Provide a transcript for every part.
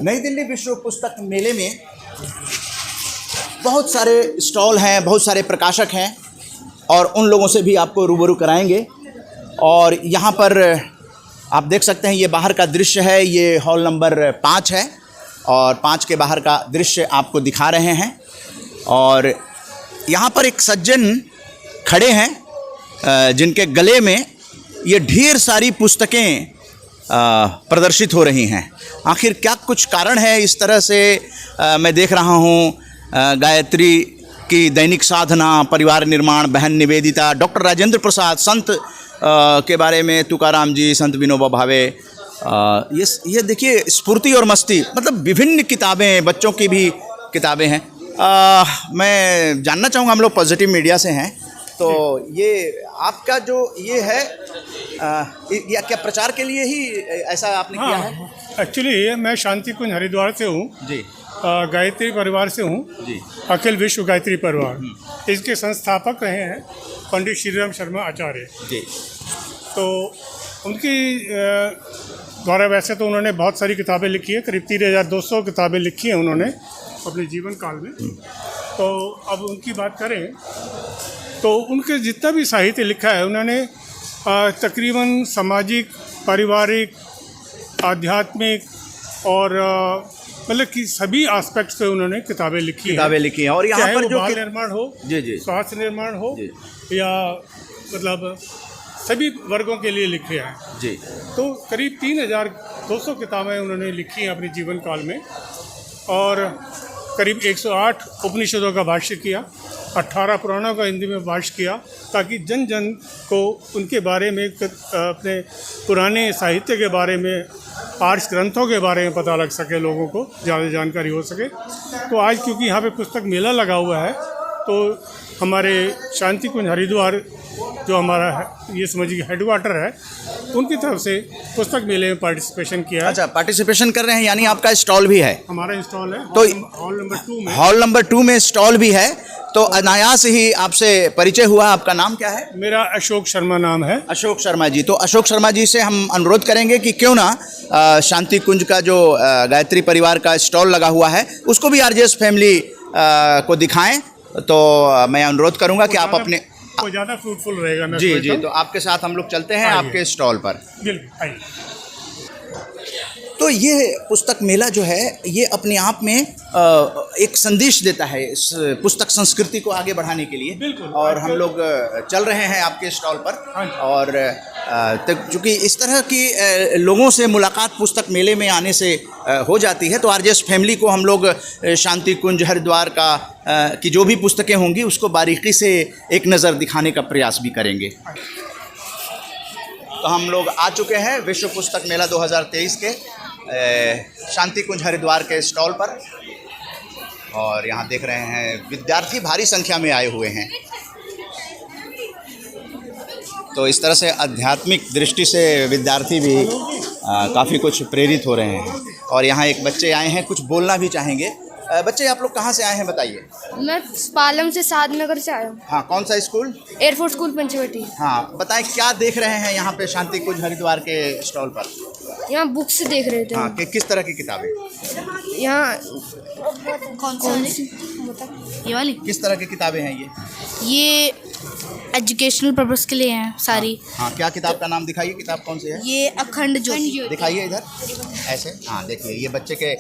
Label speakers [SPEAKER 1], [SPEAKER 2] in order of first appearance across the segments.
[SPEAKER 1] नई दिल्ली विश्व पुस्तक मेले में बहुत सारे स्टॉल हैं, बहुत सारे प्रकाशक हैं और उन लोगों से भी आपको रूबरू कराएंगे। और यहाँ पर आप देख सकते हैं, ये बाहर का दृश्य है, ये हॉल नंबर 5 है और 5 के बाहर का दृश्य आपको दिखा रहे हैं। और यहाँ पर एक सज्जन खड़े हैं जिनके गले में ये ढेर सारी पुस्तकें प्रदर्शित हो रही हैं। आखिर क्या कुछ कारण है इस तरह से? मैं देख रहा हूँ गायत्री की दैनिक साधना, परिवार निर्माण, बहन निवेदिता, डॉक्टर राजेंद्र प्रसाद, संत के बारे में तुकाराम जी, संत विनोबा भावे, ये देखिए स्फूर्ति और मस्ती, मतलब विभिन्न किताबें, बच्चों की भी किताबें हैं। मैं जानना चाहूँगा, हम लोग पॉजिटिव मीडिया से हैं, तो ये आपका जो ये है या क्या प्रचार के लिए ही ऐसा आपने किया है?
[SPEAKER 2] एक्चुअली मैं शांति कुंज हरिद्वार से हूँ जी, गायत्री परिवार से हूँ जी, अखिल विश्व गायत्री परिवार। इसके संस्थापक रहे हैं पंडित श्रीराम शर्मा आचार्य जी। तो उनकी द्वारा वैसे तो उन्होंने बहुत सारी किताबें लिखी है, करीब 3200 किताबें लिखी हैं उन्होंने अपने जीवन काल में। तो अब उनकी बात करें तो उनके जितना भी साहित्य लिखा है उन्होंने तकरीबन सामाजिक, पारिवारिक, आध्यात्मिक और मतलब कि सभी एस्पेक्ट्स पे उन्होंने किताबें लिखी हैं। और यहाँ पर जो बाल निर्माण हो जी जी, स्वास्थ्य निर्माण हो या मतलब सभी वर्गों के लिए लिखे हैं जी। तो करीब 3200 किताबें उन्होंने लिखी हैं अपने जीवन काल में और करीब 108 उपनिषदों का भाष्य किया, 18 पुराणों का हिंदी में भाष्य किया, ताकि जन जन को उनके बारे में, अपने पुराने साहित्य के बारे में, आर्ष ग्रंथों के बारे में पता लग सके, लोगों को ज़्यादा जानकारी हो सके। तो आज क्योंकि यहाँ पे पुस्तक मेला लगा हुआ है, तो हमारे शांति कुंज हरिद्वार जो हमारा है, ये समझिए हेडक्वार्टर है, उनकी तरफ से पुस्तक मेले में पार्टिसिपेशन किया है।
[SPEAKER 1] अच्छा, पार्टिसिपेशन कर रहे हैं, यानी आपका स्टॉल भी है?
[SPEAKER 2] हमारा स्टॉल है
[SPEAKER 1] तो
[SPEAKER 2] हॉल
[SPEAKER 1] नंबर 2 में स्टॉल भी है। तो अनायास ही आपसे परिचय हुआ। आपका नाम क्या है?
[SPEAKER 2] मेरा अशोक शर्मा नाम है।
[SPEAKER 1] अशोक शर्मा जी। तो अशोक शर्मा जी से हम अनुरोध करेंगे कि क्यों ना शांति कुंज का जो गायत्री परिवार का स्टॉल लगा हुआ है उसको भी आरजेएस फैमिली को दिखाएं। तो मैं अनुरोध करूंगा कि आप अपने
[SPEAKER 2] ज़्यादा फ्रूटफुल रहेगा
[SPEAKER 1] जी जी। तो आपके साथ हम लोग चलते हैं आपके स्टॉल पर।
[SPEAKER 2] बिल्कुल।
[SPEAKER 1] तो ये पुस्तक मेला जो है ये अपने आप में एक संदेश देता है इस पुस्तक संस्कृति को आगे बढ़ाने के लिए। और हम लोग चल रहे हैं आपके स्टॉल पर। और चूँकि इस तरह की लोगों से मुलाकात पुस्तक मेले में आने से हो जाती है, तो आरजेएस फैमिली को हम लोग शांति कुंज हरिद्वार का की जो भी पुस्तकें होंगी उसको बारीकी से एक नज़र दिखाने का प्रयास भी करेंगे। तो हम लोग आ चुके हैं विश्व पुस्तक मेला 2023 के शांति कुंज हरिद्वार के स्टॉल पर। और यहाँ देख रहे हैं विद्यार्थी भारी संख्या में आए हुए हैं। तो इस तरह से आध्यात्मिक दृष्टि से विद्यार्थी भी काफ़ी कुछ प्रेरित हो रहे हैं। और यहाँ एक बच्चे आए हैं, कुछ बोलना भी चाहेंगे। बच्चे आप लोग कहाँ से आए हैं बताइए?
[SPEAKER 3] मैं पालम से साधनगर से आया हूँ।
[SPEAKER 1] हाँ, कौन सा स्कूल?
[SPEAKER 3] Air force school Panchavati.
[SPEAKER 1] हाँ, बताएं क्या देख रहे हैं यहाँ पे शांति कुंज हरिद्वार के स्टॉल पर?
[SPEAKER 3] यहाँ बुक्स देख रहे थे।
[SPEAKER 1] हाँ, कि किस तरह की किताबें?
[SPEAKER 3] यहाँ
[SPEAKER 4] कौन सी? ये वाली?
[SPEAKER 1] किस तरह की किताबें हैं
[SPEAKER 4] ये एजुकेशनल पर्पस के लिए हैं सारी।
[SPEAKER 1] हाँ, क्या किताब का नाम दिखाइए, किताब कौन सी है?
[SPEAKER 4] ये अखंड ज्योति।
[SPEAKER 1] दिखाइए इधर ऐसे। हाँ, देखिए ये बच्चे के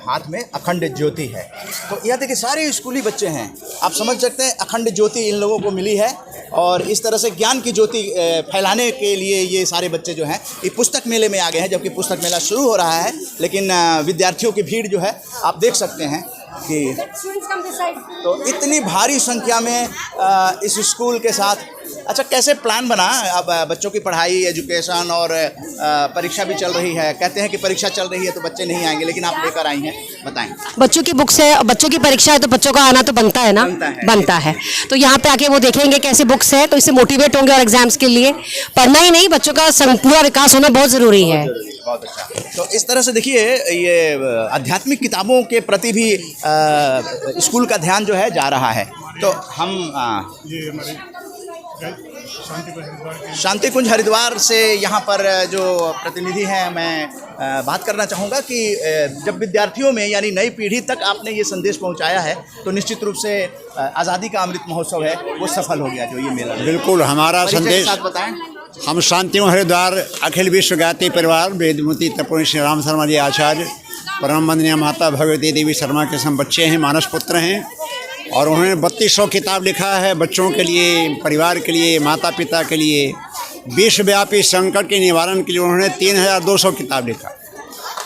[SPEAKER 1] हाथ में अखंड ज्योति है। तो यह देखिए सारे स्कूली बच्चे हैं, आप समझ सकते हैं अखंड ज्योति इन लोगों को मिली है। और इस तरह से ज्ञान की ज्योति फैलाने के लिए ये सारे बच्चे जो हैं ये पुस्तक मेले में आ गए हैं। जबकि पुस्तक मेला शुरू हो रहा है, लेकिन विद्यार्थियों की भीड़ जो है आप देख सकते हैं कि तो इतनी भारी संख्या में इस स्कूल के साथ। अच्छा, कैसे प्लान बना? अब बच्चों की पढ़ाई, एजुकेशन और परीक्षा भी चल रही है। कहते हैं कि परीक्षा चल रही है तो बच्चे नहीं आएंगे, लेकिन आप लेकर आई हैं, बताएं।
[SPEAKER 5] बच्चों की बुक्स है, बच्चों की परीक्षा है तो बच्चों का आना तो बनता है ना, बनता है। तो यहाँ पे आके वो देखेंगे कैसी बुक्स है, तो इससे मोटिवेट होंगे और एग्जाम्स के लिए पढ़ना ही नहीं, बच्चों का पूरा विकास होना बहुत ज़रूरी है।
[SPEAKER 1] बहुत अच्छा। तो इस तरह से देखिए ये आध्यात्मिक किताबों के प्रति भी स्कूल का ध्यान जो है जा रहा है। तो हम
[SPEAKER 2] शांति कुंज हरिद्वार के
[SPEAKER 1] शांति कुंज हरिद्वार से यहाँ पर जो प्रतिनिधि हैं, मैं बात करना चाहूँगा कि जब विद्यार्थियों में यानी नई पीढ़ी तक आपने ये संदेश पहुँचाया है तो निश्चित रूप से आज़ादी का अमृत महोत्सव है वो सफल हो गया जो ये मेला।
[SPEAKER 6] बिल्कुल, हमारा
[SPEAKER 1] परिचय के
[SPEAKER 6] संदेश,
[SPEAKER 1] साथ बताएं।
[SPEAKER 6] हम शांति कुंज हरिद्वार अखिल विश्व गायत्री परिवार वेदमूर्ति तपोनी श्री राम शर्मा जी आचार्य, परम वंदनीय माता भगवती देवी शर्मा के हम बच्चे हैं, मानस पुत्र हैं। और उन्होंने 3200 किताब लिखा है बच्चों के लिए, परिवार के लिए, माता पिता के लिए। विश्वव्यापी संकट के निवारण के लिए उन्होंने 3200 किताब लिखा।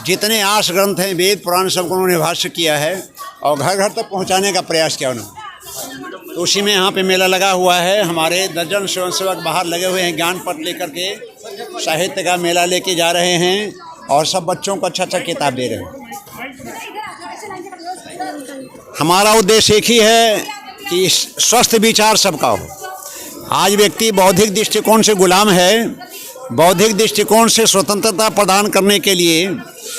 [SPEAKER 6] जितने आर्ष ग्रंथ हैं, वेद पुराण, सबको उन्होंने भाष्य किया है और घर घर तक पहुंचाने का प्रयास किया उन्होंने। तो उसी में यहाँ पे मेला लगा हुआ है। हमारे दर्जन स्वयंसेवक बाहर लगे हुए हैं, ज्ञान पट लेकर के साहित्य का मेला लेके जा रहे हैं और सब बच्चों को अच्छा किताब दे रहे हैं। हमारा उद्देश्य एक ही है कि स्वस्थ विचार सबका हो। आज व्यक्ति बौद्धिक दृष्टिकोण से गुलाम है। बौद्धिक दृष्टिकोण से स्वतंत्रता प्रदान करने के लिए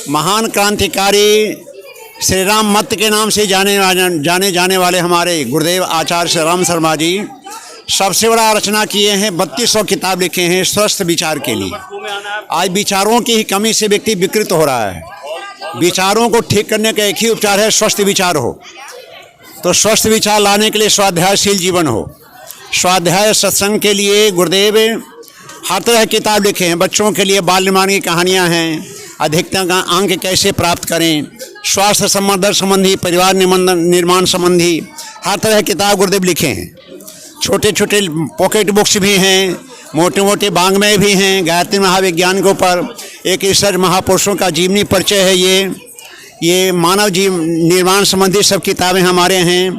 [SPEAKER 6] महान क्रांतिकारी श्री राम मत के नाम से जाने जाने वाले हमारे गुरुदेव आचार्य श्री राम शर्मा जी सबसे बड़ा रचना किए हैं। 3200 किताब लिखे हैं स्वस्थ विचार के लिए। आज विचारों की ही कमी से व्यक्ति विकृत हो रहा है। विचारों को ठीक करने का एक ही उपचार है, स्वस्थ विचार हो। तो स्वस्थ विचार लाने के लिए स्वाध्यायशील जीवन हो। स्वाध्याय सत्संग के लिए गुरुदेव हर तरह की किताब लिखे हैं। बच्चों के लिए बाल निर्माण की कहानियाँ हैं, अधिकतम अंक कैसे प्राप्त करें, स्वास्थ्य संवर्धन संबंधी, परिवार निर्माण संबंधी हर तरह की किताब गुरुदेव लिखे हैं। छोटे छोटे पॉकेट बुक्स भी हैं, मोटे मोटे बांग्मय भी हैं। गायत्री महाविज्ञान के ऊपर एक रिसर्च महापुरुषों का जीवनी परिचय है। ये मानव जीव निर्माण संबंधी सब किताबें हमारे हैं।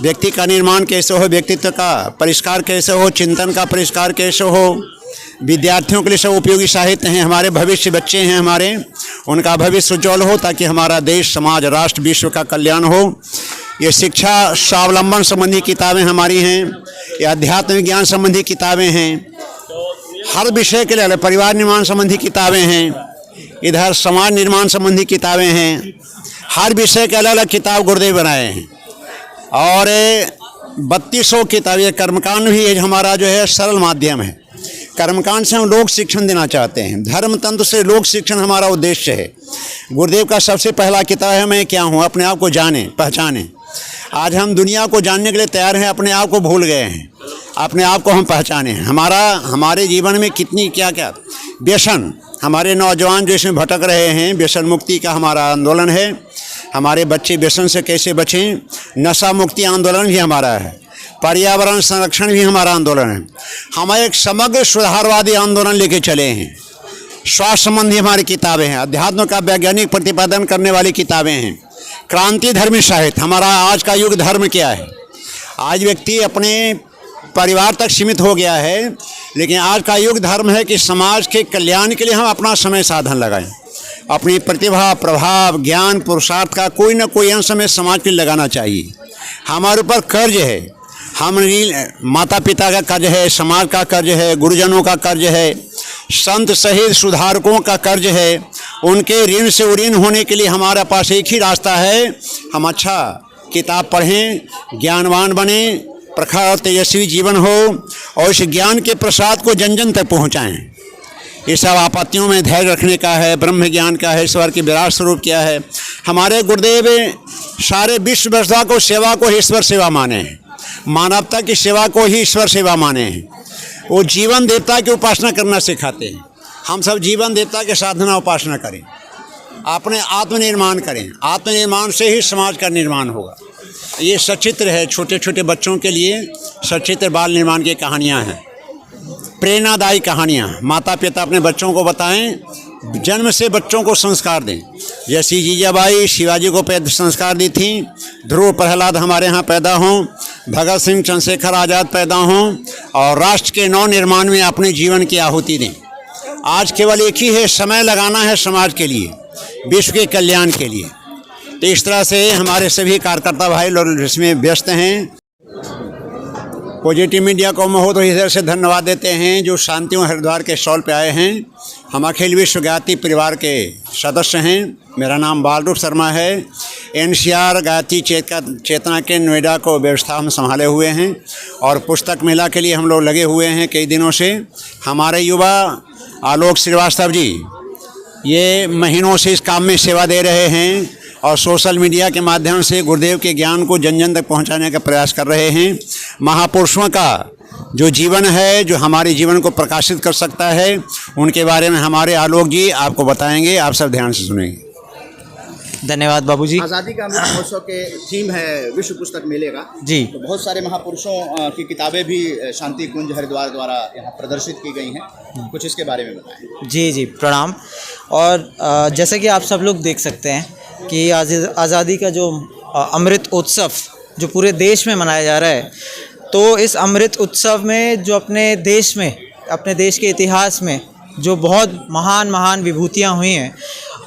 [SPEAKER 6] व्यक्ति का निर्माण कैसे हो, व्यक्तित्व का परिष्कार कैसे हो, चिंतन का परिष्कार कैसे हो, विद्यार्थियों के लिए सब उपयोगी साहित्य हैं। हमारे भविष्य बच्चे हैं हमारे, उनका भविष्य उज्ज्वल हो ताकि हमारा देश, समाज, राष्ट्र, विश्व का कल्याण हो। ये शिक्षा स्वावलंबन संबंधी किताबें हमारी हैं। ये अध्यात्म विज्ञान संबंधी किताबें हैं। हर विषय के लिए परिवार निर्माण संबंधी किताबें हैं। इधर समाज निर्माण संबंधी किताबें हैं। हर विषय के अलग अलग किताब गुरुदेव बनाए हैं। और 3200 किताब। ये कर्मकांड भी हमारा जो है सरल माध्यम है। कर्मकांड से हम लोक शिक्षण देना चाहते हैं। धर्म तंत्र से लोक शिक्षण हमारा उद्देश्य है। गुरुदेव का सबसे पहला किताब है मैं क्या हूँ, अपने आप को जाने पहचाने। आज हम दुनिया को जानने के लिए तैयार हैं, अपने आप को भूल गए हैं। अपने आप को हम पहचाने। हमारे जीवन में कितनी क्या क्या व्यसन, हमारे नौजवान जो इसमें भटक रहे हैं, व्यसन मुक्ति का हमारा आंदोलन है। हमारे बच्चे व्यसन से कैसे बचें, नशा मुक्ति आंदोलन भी हमारा है। पर्यावरण संरक्षण भी हमारा आंदोलन है। हम एक समग्र सुधारवादी आंदोलन लेके चले हैं। स्वास्थ्य संबंधी हमारी किताबें हैं। अध्यात्म का वैज्ञानिक प्रतिपादन करने वाली किताबें हैं। क्रांति धर्मी साहित्य। हमारा आज का युग धर्म क्या है। आज व्यक्ति अपने परिवार तक सीमित हो गया है, लेकिन आज का युग धर्म है कि समाज के कल्याण के लिए हम अपना समय साधन लगाएं। अपनी प्रतिभा, प्रभाव, ज्ञान, पुरुषार्थ का कोई ना कोई अंश हमें समाज के लिए लगाना चाहिए। हमारे ऊपर कर्ज है। हम माता पिता का कर्ज है, समाज का कर्ज है, गुरुजनों का कर्ज है, संत सहित सुधारकों का कर्ज है। उनके ऋण से उऋण होने के लिए हमारे पास एक ही रास्ता है, हम अच्छा किताब पढ़ें, ज्ञानवान बने, प्रखर और तेजस्वी जीवन हो और इस ज्ञान के प्रसाद को जन जन तक पहुँचाएँ। ये सब आपत्तियों में धैर्य रखने का है, ब्रह्म ज्ञान का है, ईश्वर के विराट स्वरूप क्या है। हमारे गुरुदेव सारे विश्व व्यवस्था को सेवा को ईश्वर सेवा माने हैं। मानवता की सेवा को ही ईश्वर सेवा माने हैं। वो जीवन देवता की उपासना करना सिखाते हैं। हम सब जीवन देवता के साधना उपासना करें, अपने आत्मनिर्माण करें। आत्मनिर्माण से ही समाज का निर्माण होगा। ये सचित्र है, छोटे छोटे बच्चों के लिए सचित्र बाल निर्माण की कहानियाँ हैं, प्रेरणादायी कहानियाँ। माता पिता अपने बच्चों को बताएं, जन्म से बच्चों को संस्कार दें। जैसी जीजाबाई शिवाजी को संस्कार दी थी, ध्रुव प्रहलाद हमारे यहाँ पैदा हों, भगत सिंह चंद्रशेखर आज़ाद पैदा हों और राष्ट्र के नव निर्माण में अपने जीवन की आहुति दें। आज केवल एक ही है, समय लगाना है समाज के लिए, विश्व के कल्याण के लिए। तो इस तरह से हमारे सभी कार्यकर्ता भाई लोग इसमें व्यस्त हैं। पॉजिटिव मीडिया को बहुत हृदय से धन्यवाद देते हैं जो शांति हरिद्वार के स्टॉल पे आए हैं। हम अखिल विश्व गायत्री परिवार के सदस्य हैं। मेरा नाम बालरूप शर्मा है। NCR गायत्री चेतना के नोएडा को व्यवस्था हम संभाले हुए हैं और पुस्तक मेला के लिए हम लोग लगे हुए हैं कई दिनों से। हमारे युवा आलोक श्रीवास्तव जी ये महीनों से इस काम में सेवा दे रहे हैं और सोशल मीडिया के माध्यम से गुरुदेव के ज्ञान को जन जन तक पहुंचाने का प्रयास कर रहे हैं। महापुरुषों का जो जीवन है, जो हमारे जीवन को प्रकाशित कर सकता है, उनके बारे में हमारे आलोक जी आपको बताएंगे। आप सब ध्यान से सुनेंगे।
[SPEAKER 7] धन्यवाद बाबूजी।
[SPEAKER 1] आज़ादी का अमृत महोत्सव के थीम है विश्व पुस्तक मेले का
[SPEAKER 7] जी।
[SPEAKER 1] तो बहुत सारे महापुरुषों की किताबें भी शांति कुंज हरिद्वार द्वारा यहाँ प्रदर्शित की गई हैं, कुछ इसके बारे में बताएं।
[SPEAKER 7] जी जी प्रणाम। और जैसे कि आप सब लोग देख सकते हैं कि आज़ादी का जो अमृत उत्सव जो पूरे देश में मनाया जा रहा है, तो इस अमृत उत्सव में जो अपने देश के इतिहास में जो बहुत महान विभूतियाँ हुई हैं,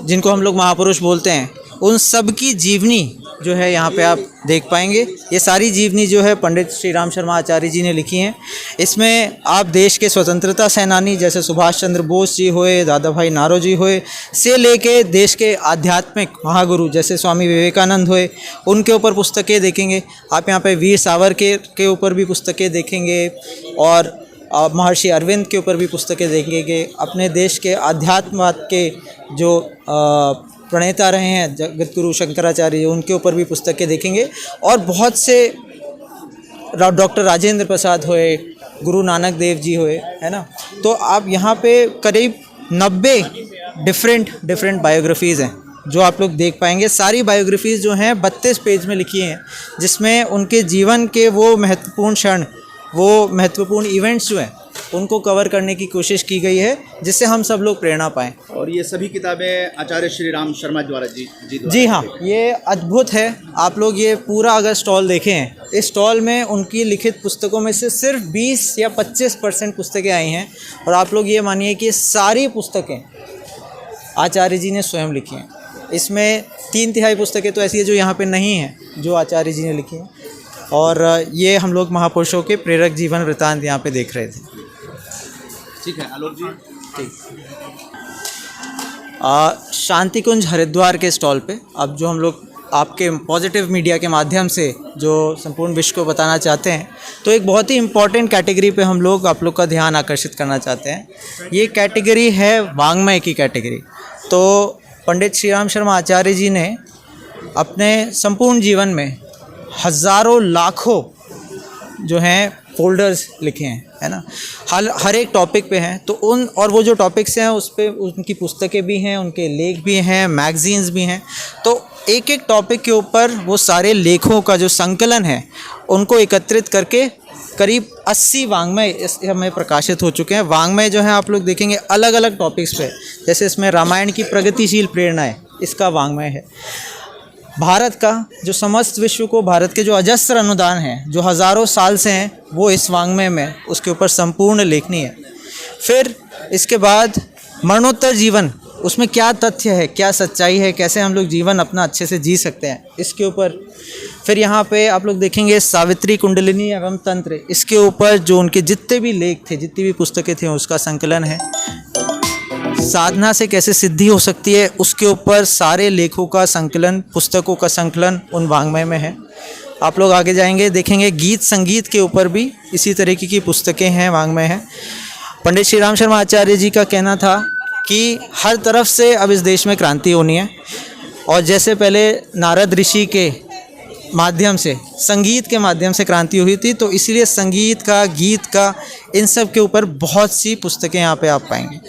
[SPEAKER 7] जिनको हम लोग महापुरुष बोलते हैं, उन सब की जीवनी जो है यहाँ पे आप देख पाएंगे। ये सारी जीवनी जो है पंडित श्री राम शर्मा आचार्य जी ने लिखी हैं। इसमें आप देश के स्वतंत्रता सेनानी जैसे सुभाष चंद्र बोस जी हुए, दादा भाई नारोजी हुए से लेके देश के आध्यात्मिक महागुरु जैसे स्वामी विवेकानंद हुए, उनके ऊपर पुस्तकें देखेंगे। आप यहाँ पे वीर सावरकर के ऊपर भी पुस्तकें देखेंगे और महर्षि अरविंद के ऊपर भी पुस्तकें देखेंगे। अपने देश के अध्यात्मवाद के जो प्रणेता रहे हैं जगतगुरु शंकराचार्य जी, उनके ऊपर भी पुस्तकें देखेंगे। और बहुत से डॉक्टर राजेंद्र प्रसाद हुए, गुरु नानक देव जी हुए, है ना। तो आप यहाँ पे करीब 90 डिफरेंट बायोग्राफीज़ हैं जो आप लोग देख पाएंगे। सारी बायोग्राफीज़ जो हैं 32 पेज में लिखी हैं, जिसमें उनके जीवन के वो महत्वपूर्ण क्षण, वो महत्वपूर्ण इवेंट्स जो हैं, उनको कवर करने की कोशिश की गई है, जिससे हम सब लोग प्रेरणा पाएँ।
[SPEAKER 1] और ये सभी किताबें आचार्य श्री राम शर्मा द्वारा
[SPEAKER 7] जी हाँ, ये अद्भुत है। आप लोग ये पूरा अगर स्टॉल देखें, इस स्टॉल में उनकी लिखित पुस्तकों में से सिर्फ 20 या 25% पुस्तकें आई हैं। और आप लोग ये मानिए कि सारी पुस्तकें आचार्य जी ने स्वयं लिखी हैं। इसमें 3/3 पुस्तकें तो ऐसी है जो यहाँ पे नहीं हैं, जो आचार्य जी ने लिखी हैं। और ये हम लोग महापुरुषों के प्रेरक जीवन वृत्तांत यहाँ पे देख रहे थे।
[SPEAKER 1] ठीक है आलोक जी, ठीक।
[SPEAKER 7] शांति कुंज हरिद्वार के स्टॉल पे अब जो हम लोग आपके पॉजिटिव मीडिया के माध्यम से जो संपूर्ण विश्व को बताना चाहते हैं, तो एक बहुत ही इम्पॉर्टेंट कैटेगरी पे हम लोग आप लोग का ध्यान आकर्षित करना चाहते हैं। ये कैटेगरी है वाङ्मय की कैटेगरी। तो पंडित श्री राम शर्मा आचार्य जी ने अपने संपूर्ण जीवन में हज़ारों लाखों जो हैं फोल्डर्स लिखे हैं, है ना। हर एक टॉपिक पे हैं। तो वो जो टॉपिक्स हैं उस पे उनकी पुस्तकें भी हैं, उनके लेख भी हैं, मैगज़ीन्स भी हैं। तो एक एक टॉपिक के ऊपर वो सारे लेखों का जो संकलन है, उनको एकत्रित करके करीब 80 वाङ्मय हमें प्रकाशित हो चुके हैं। वाङ्मय जो है आप लोग देखेंगे अलग अलग टॉपिक्स पे, जैसे इसमें रामायण की प्रगतिशील प्रेरणाएँ, इसका वाङ्मय है। भारत का जो समस्त विश्व को, भारत के जो अजस्र अनुदान हैं जो हज़ारों साल से हैं, वो इस वाङ्मय में उसके ऊपर संपूर्ण लेखनी है। फिर इसके बाद मरणोत्तर जीवन, उसमें क्या तथ्य है, क्या सच्चाई है, कैसे हम लोग जीवन अपना अच्छे से जी सकते हैं, इसके ऊपर। फिर यहाँ पे आप लोग देखेंगे सावित्री कुंडलिनी एवं तंत्र, इसके ऊपर जो उनके जितने भी लेख थे, जितनी भी पुस्तकें थी, उसका संकलन है। साधना से कैसे सिद्धि हो सकती है, उसके ऊपर सारे लेखों का संकलन, पुस्तकों का संकलन उन वाङ्मय में है। आप लोग आगे जाएंगे, देखेंगे गीत संगीत के ऊपर भी इसी तरीके की पुस्तकें हैं, वाङ्मय हैं। पंडित श्री राम शर्मा आचार्य जी का कहना था कि हर तरफ से अब इस देश में क्रांति होनी है। और जैसे पहले नारद ऋषि के माध्यम से, संगीत के माध्यम से क्रांति हुई थी, तो इसीलिए संगीत का, गीत का, इन सब के ऊपर बहुत सी पुस्तकें यहाँ पे आप पाएंगे।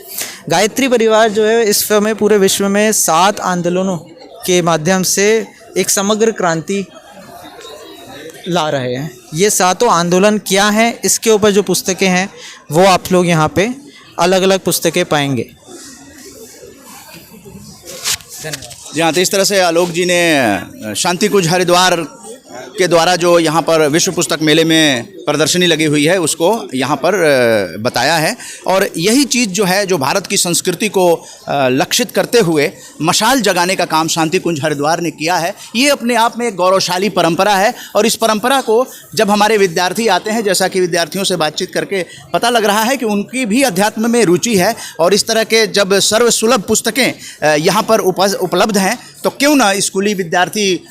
[SPEAKER 7] गायत्री परिवार जो है इस समय पूरे विश्व में 7 आंदोलनों के माध्यम से एक समग्र क्रांति ला रहे हैं। ये 7 आंदोलन क्या हैं, इसके ऊपर जो पुस्तकें हैं वो आप लोग यहाँ पे अलग अलग पुस्तकें पाएंगे।
[SPEAKER 1] जी हाँ, तो इस तरह से आलोक जी ने शांति कुंज हरिद्वार के द्वारा जो यहाँ पर विश्व पुस्तक मेले में प्रदर्शनी लगी हुई है उसको यहाँ पर बताया है। और यही चीज़ जो है, जो भारत की संस्कृति को लक्षित करते हुए मशाल जगाने का काम शांति कुंज हरिद्वार ने किया है। ये अपने आप में एक गौरवशाली परंपरा है और इस परंपरा को जब हमारे विद्यार्थी आते हैं, जैसा कि विद्यार्थियों से बातचीत करके पता लग रहा है कि उनकी भी अध्यात्म में रुचि है और इस तरह के जब सर्वसुलभ पुस्तकें यहाँ पर उपलब्ध हैं तो क्यों ना स्कूली विद्यार्थी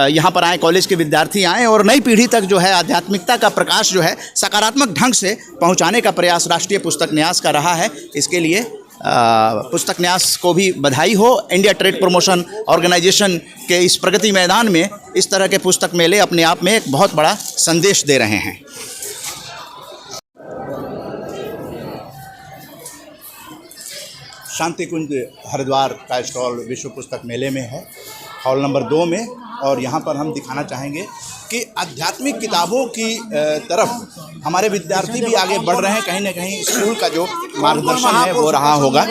[SPEAKER 1] यहाँ पर आएँ, कॉलेज के विद्यार्थी आएँ और नई पीढ़ी तक जो है आध्यात्मिकता का प्रकाश जो है सकारात्मक ढंग से पहुँचाने का प्रयास राष्ट्रीय पुस्तक न्यास का रहा है। इसके लिए पुस्तक न्यास को भी बधाई हो। इंडिया ट्रेड प्रमोशन ऑर्गेनाइजेशन के इस प्रगति मैदान में इस तरह के पुस्तक मेले अपने आप में एक बहुत बड़ा संदेश दे रहे हैं। शांति कुंज हरिद्वार का स्टॉल विश्व पुस्तक मेले में है, हॉल नंबर 2 में। और यहाँ पर हम दिखाना चाहेंगे कि आध्यात्मिक किताबों की तरफ हमारे विद्यार्थी भी आगे बढ़ रहे हैं। कहीं ना कहीं स्कूल का जो मार्गदर्शन है वो रहा होगा।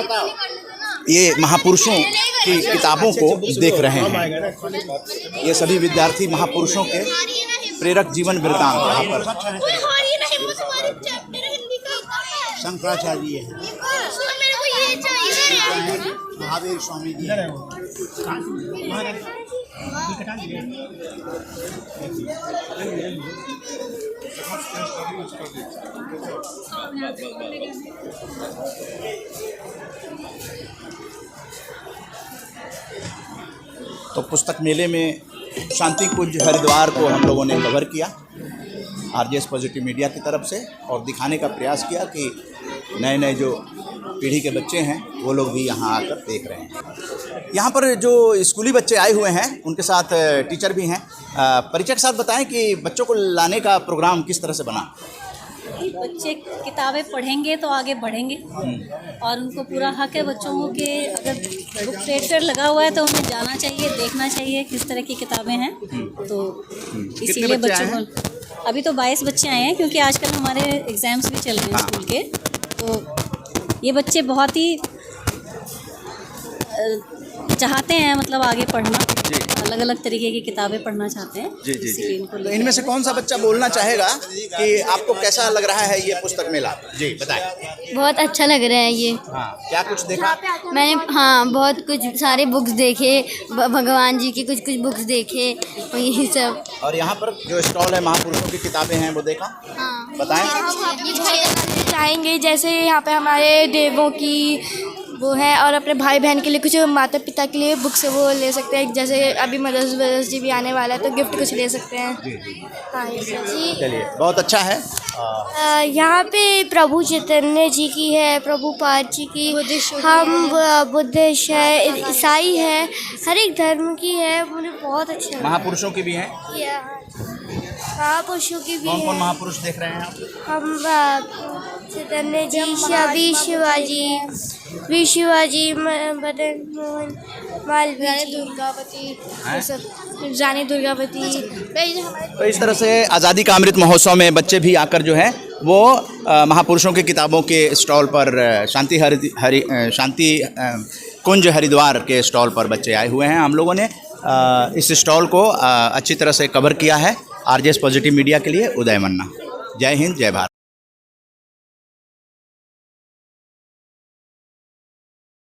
[SPEAKER 1] ये महापुरुषों की किताबों को देख रहे हैं। ये सभी विद्यार्थी महापुरुषों के प्रेरक जीवन वृत्तांत यहाँ पर शंकराचार्य है, महावीर स्वामी जी है। तो पुस्तक मेले में शांति कुंज हरिद्वार को हम लोगों ने कवर किया आरजेएस पॉजिटिव मीडिया की तरफ से और दिखाने का प्रयास किया कि नए नए जो पीढ़ी के बच्चे हैं वो लोग भी यहाँ आकर देख रहे हैं। यहाँ पर जो स्कूली बच्चे आए हुए हैं उनके साथ टीचर भी हैं। परिचय के साथ बताएं कि बच्चों को लाने का प्रोग्राम किस तरह से बना।
[SPEAKER 8] बच्चे किताबें पढ़ेंगे तो आगे बढ़ेंगे और उनको पूरा हक है बच्चों के। अगर बुक फेयर लगा हुआ है तो उन्हें जाना चाहिए, देखना चाहिए किस तरह की किताबें हैं। तो इसीलिए बच्चों को अभी तो 22 बच्चे आए हैं क्योंकि आजकल हमारे एग्ज़ाम्स भी चल रहे हैं स्कूल के। तो ये बच्चे बहुत ही चाहते हैं, मतलब आगे पढ़ना, अलग अलग तरीके की किताबें पढ़ना चाहते हैं।
[SPEAKER 1] जी जी जी। तो इनमें से कौन सा बच्चा बोलना चाहेगा कि आपको कैसा लग रहा है ये पुस्तक मेला? जी बताएं।
[SPEAKER 3] बहुत अच्छा लग रहा है ये।
[SPEAKER 1] हाँ, क्या कुछ देखा?
[SPEAKER 3] मैंने बहुत कुछ सारे बुक्स देखे, भगवान जी की कुछ बुक्स देखे और यही सब।
[SPEAKER 1] और यहाँ पर जो स्टॉल है महापुरुषों की किताबें हैं वो देखा?
[SPEAKER 3] हाँ।
[SPEAKER 1] बताएं।
[SPEAKER 3] चाहेंगे जैसे यहाँ पे हमारे देवों की वो है और अपने भाई बहन के लिए कुछ, माता पिता के लिए बुक्स वो ले सकते हैं। जैसे अभी मदर्स डे भी आने वाला है तो गिफ्ट कुछ ले सकते हैं। हाँ जी,
[SPEAKER 1] चलिए बहुत अच्छा है।
[SPEAKER 3] यहाँ पे प्रभु चैतन्य जी की है, प्रभु पाद जी की, हम बुद्धिस्ट है, ईसाई है, हर एक धर्म की है। मुझे बहुत अच्छा लगा।
[SPEAKER 1] महापुरुषों की भी हैं?
[SPEAKER 3] महापुरुषों की भी
[SPEAKER 1] कौन कौन
[SPEAKER 3] है।
[SPEAKER 1] महापुरुष देख रहे हैं आप?
[SPEAKER 3] हम चैतन्य जी, शिवाजी, मदन मोहन मालवीय, दुर्गावती, रानी दुर्गावती।
[SPEAKER 1] तो इस तरह से आज़ादी का अमृत महोत्सव में बच्चे भी आकर जो है वो महापुरुषों की किताबों के स्टॉल पर शांति कुंज हरिद्वार के स्टॉल पर बच्चे आए हुए हैं। हम लोगों ने इस स्टॉल को अच्छी तरह से कवर किया है। आरजेएस पॉजिटिव मीडिया के लिए उदय मन्ना। जय हिंद, जय भारत।